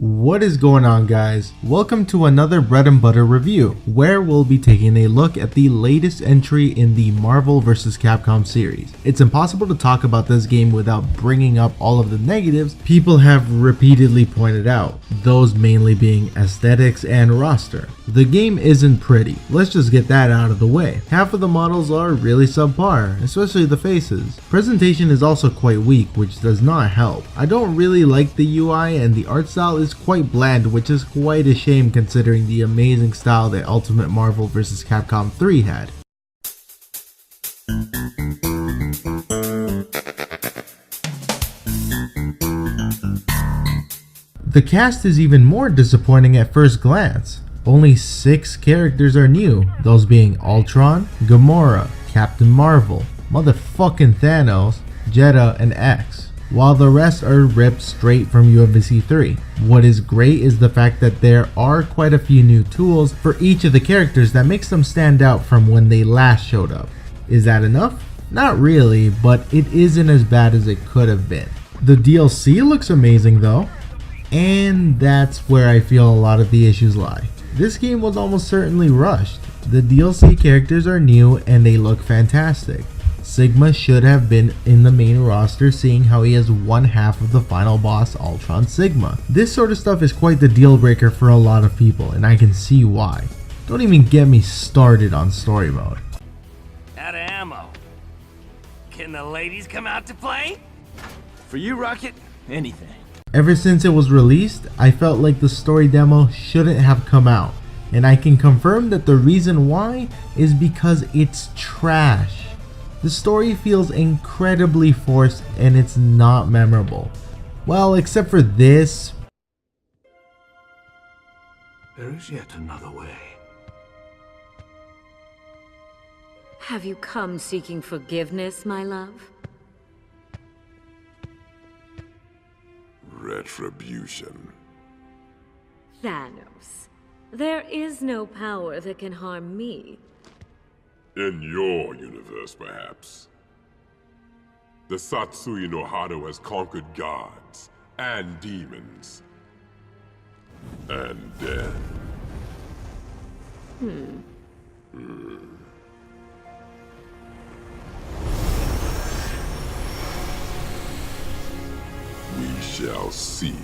What is going on, guys? Welcome to another bread and butter review, where we'll be taking a look at the latest entry in the Marvel vs. Capcom series. It's impossible to talk about this game without bringing up all of the negatives people have repeatedly pointed out, those mainly being aesthetics and roster. The game isn't pretty, let's just get that out of the way. Half of the models are really subpar, especially the faces. Presentation is also quite weak, which does not help. I don't really like the UI, and the art style is quite bland, which is quite a shame considering the amazing style that Ultimate Marvel vs. Capcom 3 had. The cast is even more disappointing at first glance. Only 6 characters are new, those being Ultron, Gamora, Captain Marvel, motherfucking Thanos, Jeddah, and X, while the rest are ripped straight from UMVC 3. What is great is the fact that there are quite a few new tools for each of the characters that makes them stand out from when they last showed up. Is that enough? Not really, but it isn't as bad as it could have been. The DLC looks amazing though, and that's where I feel a lot of the issues lie. This game was almost certainly rushed. The DLC characters are new and they look fantastic. Sigma should have been in the main roster, seeing how he has one half of the final boss, Ultron Sigma. This sort of stuff is quite the deal breaker for a lot of people, and I can see why. Don't even get me started on story mode. Out of ammo. Can the ladies come out to play? For you, Rocket, anything. Ever since it was released, I felt like the story demo shouldn't have come out, and I can confirm that the reason why is because it's trash. The story feels incredibly forced and it's not memorable. Well, except for this. There is yet another way. Have you come seeking forgiveness, my love? Retribution. Thanos, there is no power that can harm me. In your universe, perhaps. The Satsui no Hado has conquered gods and demons. And death. We shall see.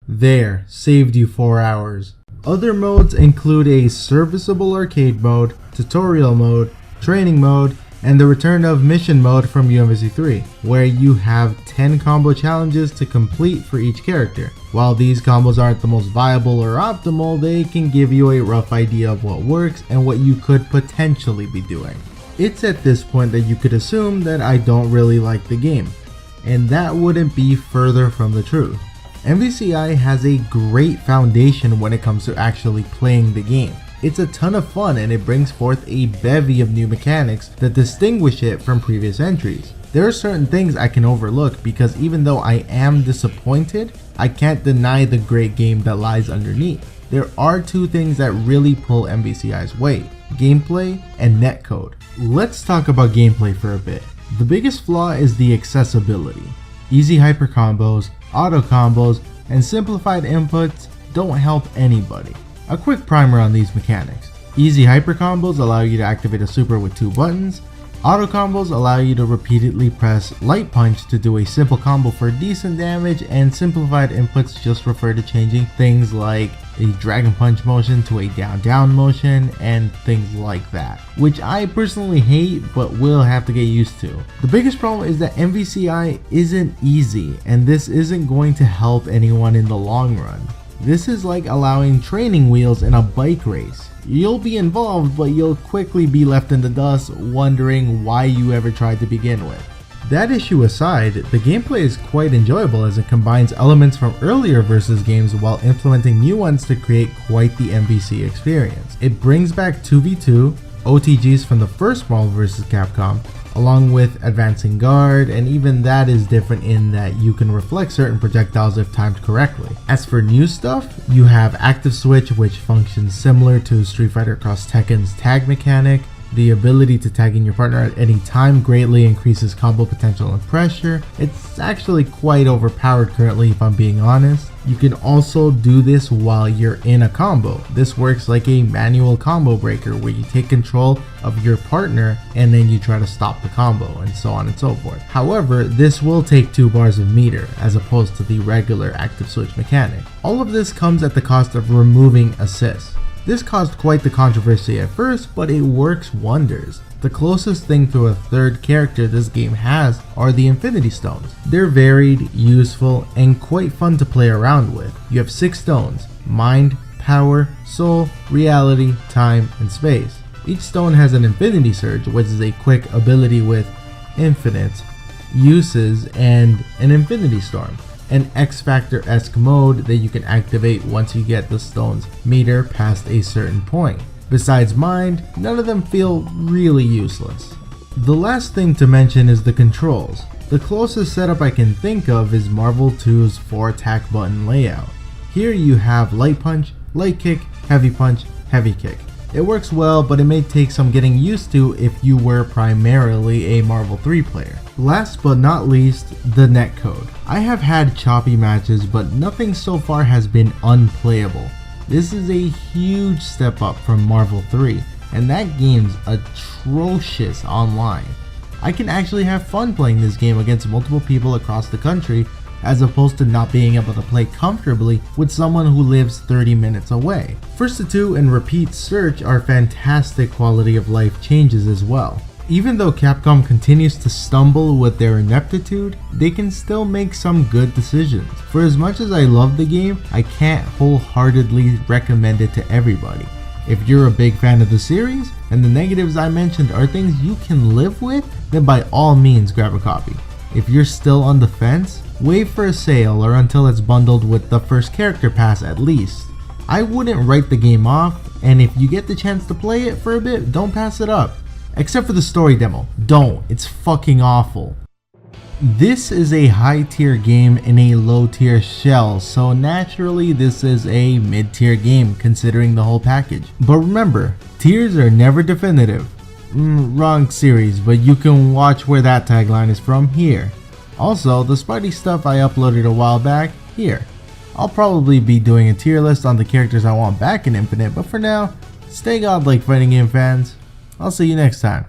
There, saved you 4 hours. Other modes include a serviceable arcade mode, tutorial mode, training mode, and the return of mission mode from UMVC 3, where you have 10 combo challenges to complete for each character. While these combos aren't the most viable or optimal, they can give you a rough idea of what works and what you could potentially be doing. It's at this point that you could assume that I don't really like the game, and that wouldn't be further from the truth. MVCI has a great foundation when it comes to actually playing the game. It's a ton of fun and it brings forth a bevy of new mechanics that distinguish it from previous entries. There are certain things I can overlook because even though I am disappointed, I can't deny the great game that lies underneath. There are 2 things that really pull MVCI's weight: gameplay and netcode. Let's talk about gameplay for a bit. The biggest flaw is the accessibility. Easy hyper combos, auto combos, and simplified inputs don't help anybody. A quick primer on these mechanics. Easy hyper combos allow you to activate a super with 2 buttons. Auto combos allow you to repeatedly press light punch to do a simple combo for decent damage, and simplified inputs just refer to changing things like a dragon punch motion to a down down motion and things like that, which I personally hate but will have to get used to. The biggest problem is that MVCI isn't easy, and this isn't going to help anyone in the long run. This is like allowing training wheels in a bike race. You'll be involved, but you'll quickly be left in the dust wondering why you ever tried to begin with. That issue aside, the gameplay is quite enjoyable as it combines elements from earlier Versus games while implementing new ones to create quite the MVC experience. It brings back 2v2, OTGs from the first Marvel vs. Capcom, along with advancing guard, and even that is different in that you can reflect certain projectiles if timed correctly. As for new stuff, you have Active Switch, which functions similar to Street Fighter X Tekken's tag mechanic. The ability to tag in your partner at any time greatly increases combo potential and pressure. It's actually quite overpowered currently, if I'm being honest. You can also do this while you're in a combo. This works like a manual combo breaker where you take control of your partner and then you try to stop the combo and so on and so forth. However, this will take 2 bars of meter as opposed to the regular active switch mechanic. All of this comes at the cost of removing assists. This caused quite the controversy at first, but it works wonders. The closest thing to a third character this game has are the Infinity Stones. They're varied, useful, and quite fun to play around with. You have 6 stones: Mind, Power, Soul, Reality, Time, and Space. Each stone has an Infinity Surge, which is a quick ability with infinite uses, and an Infinity Storm, an X-Factor-esque mode that you can activate once you get the stone's meter past a certain point. Besides Mind, none of them feel really useless. The last thing to mention is the controls. The closest setup I can think of is Marvel 2's 4 attack button layout. Here you have Light Punch, Light Kick, Heavy Punch, Heavy Kick. It works well, but it may take some getting used to if you were primarily a Marvel 3 player. Last but not least, the netcode. I have had choppy matches, but nothing so far has been unplayable. This is a huge step up from Marvel 3, and that game's atrocious online. I can actually have fun playing this game against multiple people across the country, as opposed to not being able to play comfortably with someone who lives 30 minutes away. First to 2 and Repeat Search are fantastic quality of life changes as well. Even though Capcom continues to stumble with their ineptitude, they can still make some good decisions. For as much as I love the game, I can't wholeheartedly recommend it to everybody. If you're a big fan of the series, and the negatives I mentioned are things you can live with, then by all means grab a copy. If you're still on the fence, wait for a sale or until it's bundled with the first character pass at least. I wouldn't write the game off, and if you get the chance to play it for a bit, don't pass it up. Except for the story demo. Don't. It's fucking awful. This is a high tier game in a low tier shell, so naturally this is a mid tier game considering the whole package. But remember, tiers are never definitive. Wrong series, but you can watch where that tagline is from here. Also, the Spidey stuff I uploaded a while back, here. I'll probably be doing a tier list on the characters I want back in Infinite, but for now, stay godlike fighting game fans. I'll see you next time.